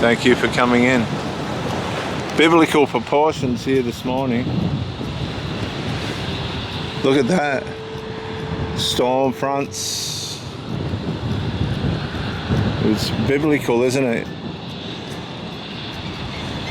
Thank you for coming in. Biblical proportions here this morning. Look at that. Storm fronts. It's biblical, isn't it?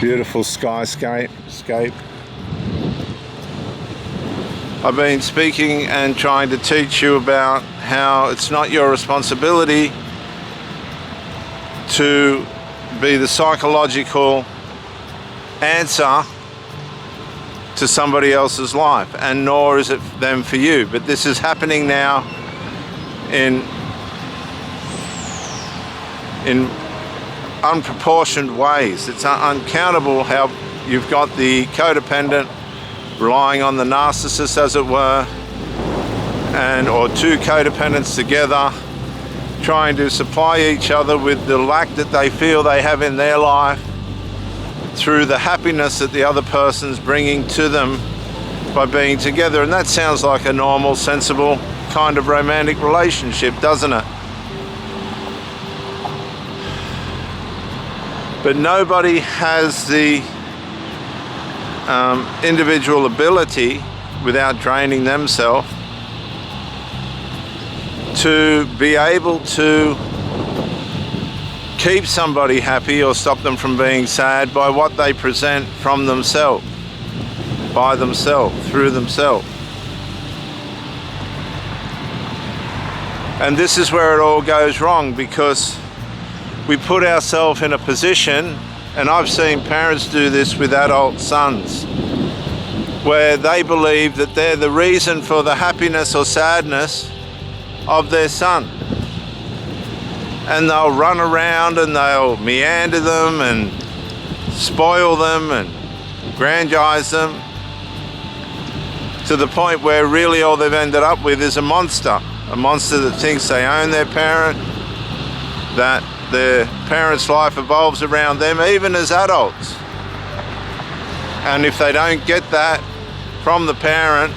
Beautiful skyscape. I've been speaking and trying to teach you about how it's not your responsibility to be the psychological answer to somebody else's life, and nor is it them for you. But this is happening now in unproportioned ways. It's uncountable how you've got the codependent relying on the narcissist, as it were, or two codependents together trying to supply each other with the lack that they feel they have in their life through the happiness that the other person's bringing to them by being together. And that sounds like a normal, sensible kind of romantic relationship, doesn't it? But nobody has the individual ability, without draining themselves, to be able to keep somebody happy or stop them from being sad by what they present from themselves, by themselves, through themselves. And this is where it all goes wrong, because we put ourselves in a position, and I've seen parents do this with adult sons, where they believe that they're the reason for the happiness or sadness of their son. And they'll run around and they'll meander them and spoil them and grandiose them, to the point where really all they've ended up with is a monster that thinks they own their parent, that their parent's life evolves around them, even as adults. And if they don't get that from the parent,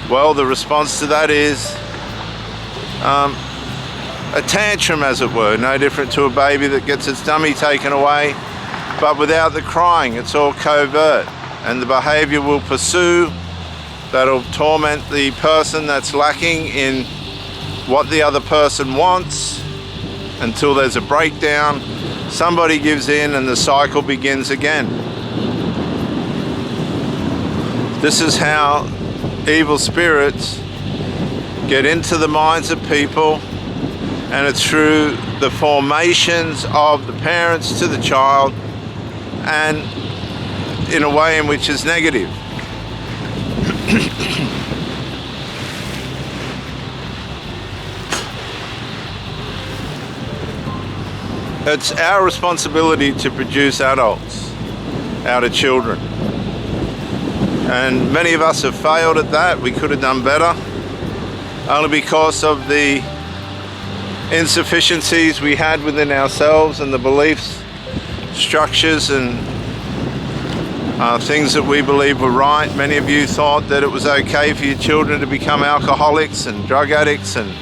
well, the response to that is a tantrum, as it were, no different to a baby that gets its dummy taken away, but without the crying. It's all covert, and the behavior will pursue. That'll torment the person that's lacking in what the other person wants until there's a breakdown. Somebody gives in and the cycle begins again. This is how evil spirits get into the minds of people, and it's through the formations of the parents to the child, and in a way in which is negative. It's our responsibility to produce adults out of children. And many of us have failed at that. We could have done better, only because of the insufficiencies we had within ourselves and the beliefs, structures and things that we believe were right. Many of you thought that it was okay for your children to become alcoholics and drug addicts and,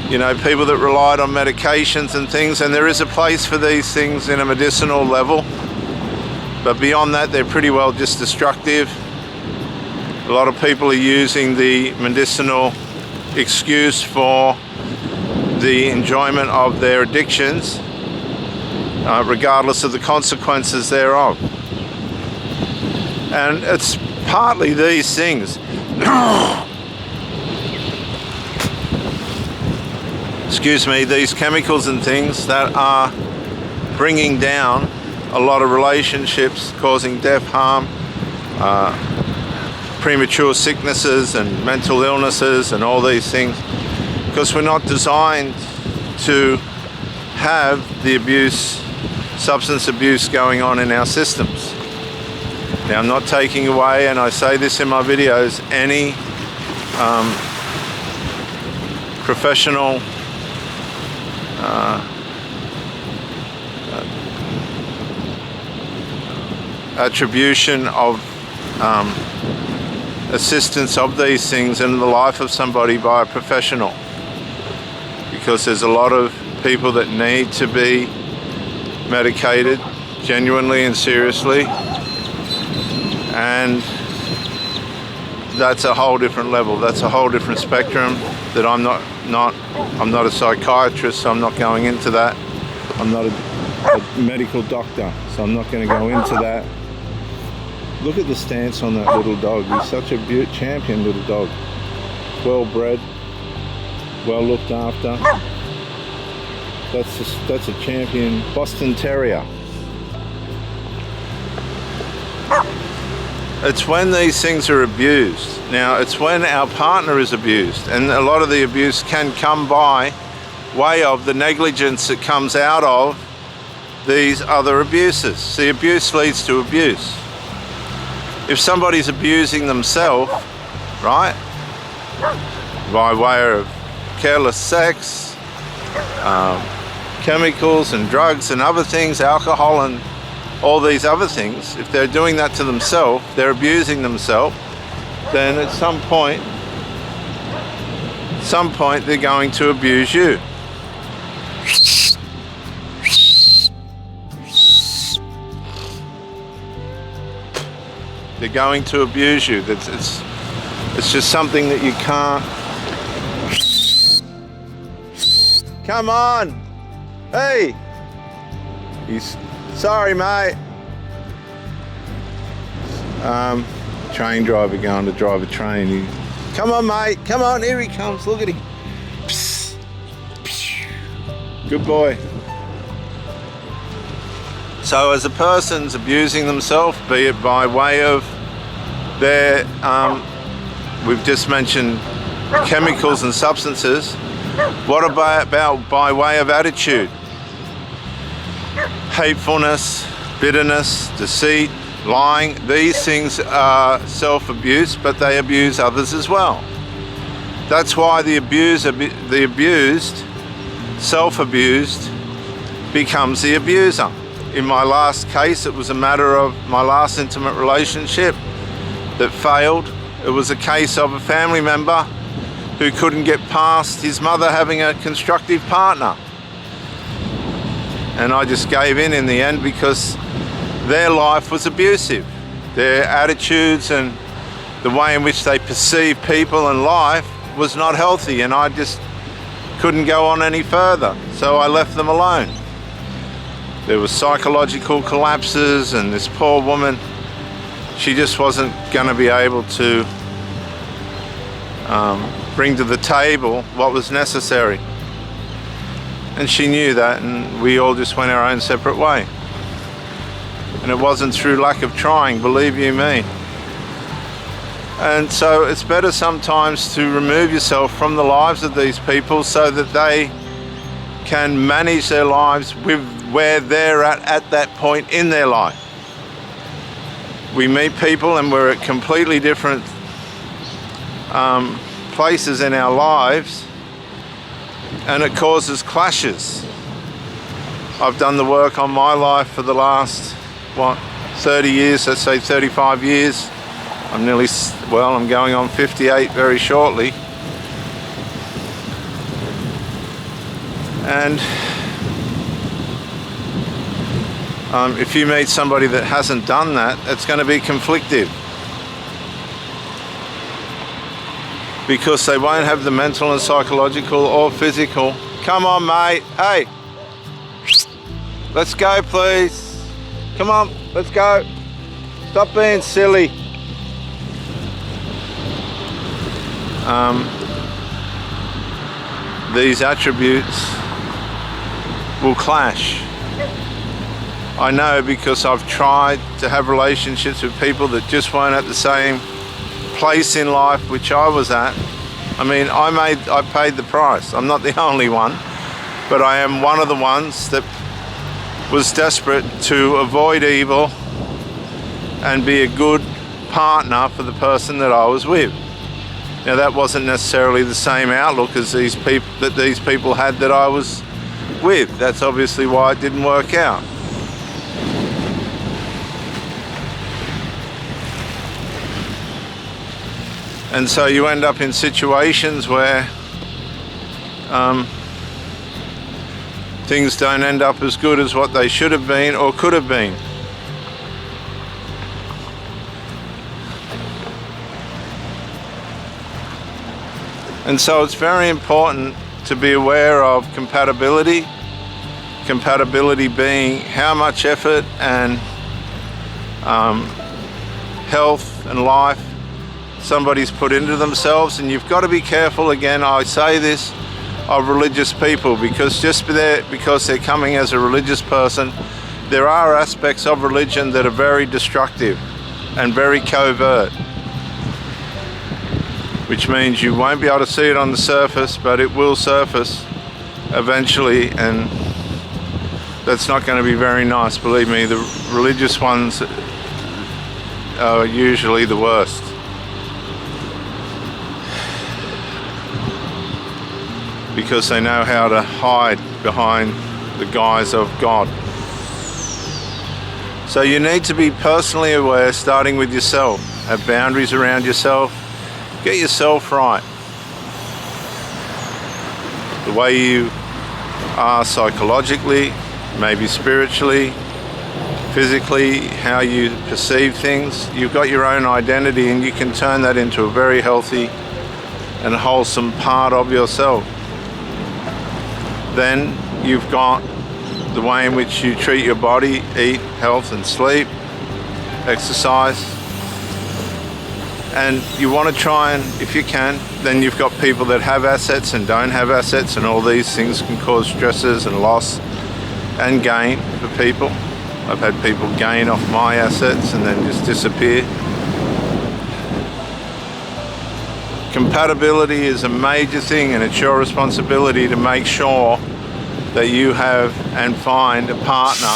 you know, people that relied on medications and things. And there is a place for these things in a medicinal level, but beyond that they're pretty well just destructive. A lot of people are using the medicinal excuse for the enjoyment of their addictions, regardless of the consequences thereof. And it's partly these things. Excuse me, these chemicals and things that are bringing down a lot of relationships, causing death, harm, premature sicknesses and mental illnesses and all these things, because we're not designed to have the abuse, substance abuse going on in our systems. Now, I'm not taking away, and I say this in my videos, any professional attribution of assistance of these things in the life of somebody by a professional, because there's a lot of people that need to be medicated genuinely and seriously, and that's a whole different level. That's a whole different spectrum that I'm not a psychiatrist, so I'm not going into that. I'm not a medical doctor, so I'm not going to go into that. Look at the stance on that little dog. He's such a champion little dog. Well bred, well looked after. That's a champion Boston Terrier. It's when these things are abused. Now, it's when our partner is abused, and a lot of the abuse can come by way of the negligence that comes out of these other abuses. See, abuse leads to abuse. If somebody's abusing themselves, right, by way of careless sex, chemicals and drugs and other things, alcohol and all these other things, if they're doing that to themselves, they're abusing themselves, then at some point they're going to abuse you. They're going to abuse you. It's just something that you can't. Come on! Hey! Sorry, mate. Train driver going to drive a train. Come on, mate. Come on, here he comes. Look at him. Good boy. So as a person's abusing themselves, be it by way of their, we've just mentioned chemicals and substances, what about by way of attitude? Hatefulness, bitterness, deceit, lying. These things are self-abuse, but they abuse others as well. That's why the abused, self-abused, becomes the abuser. In my last case, it was a matter of my last intimate relationship that failed. It was a case of a family member who couldn't get past his mother having a constructive partner. And I just gave in the end because their life was abusive. Their attitudes and the way in which they perceived people and life was not healthy, and I just couldn't go on any further. So I left them alone. There was psychological collapses, and this poor woman, she just wasn't going to be able to bring to the table what was necessary. And she knew that, and we all just went our own separate way. And it wasn't through lack of trying, believe you me. And so it's better sometimes to remove yourself from the lives of these people so that they can manage their lives with where they're at that point in their life. We meet people and we're at completely different places in our lives, and it causes clashes. I've done the work on my life for the last 30 years, let's say 35 years. I'm going on 58 very shortly. And if you meet somebody that hasn't done that, it's going to be conflictive, because they won't have the mental and psychological or physical. Come on, mate. Hey, let's go, please. Come on, let's go. Stop being silly. These attributes will clash. I know, because I've tried to have relationships with people that just weren't at the same place in life which I was at. I mean, I paid the price. I'm not the only one, but I am one of the ones that was desperate to avoid evil and be a good partner for the person that I was with. Now, that wasn't necessarily the same outlook as these people had that I was with. That's obviously why it didn't work out. And so you end up in situations where things don't end up as good as what they should have been or could have been. And so it's very important to be aware of compatibility. Compatibility being how much effort and health and life somebody's put into themselves. And you've got to be careful, again, I say this, of religious people, because just because they're coming as a religious person, there are aspects of religion that are very destructive and very covert, which means you won't be able to see it on the surface, but it will surface eventually, and that's not going to be very nice. Believe me, the religious ones are usually the worst. Because they know how to hide behind the guise of God. So you need to be personally aware, starting with yourself. Have boundaries around yourself. Get yourself right. The way you are psychologically, maybe spiritually, physically, how you perceive things. You've got your own identity, and you can turn that into a very healthy and wholesome part of yourself. Then you've got the way in which you treat your body, eat, health and sleep, exercise. And you want to try and, if you can, then you've got people that have assets and don't have assets, and all these things can cause stresses and loss and gain for people. I've had people gain off my assets and then just disappear. Compatibility is a major thing, and it's your responsibility to make sure that you have and find a partner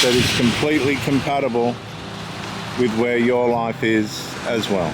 that is completely compatible with where your life is as well.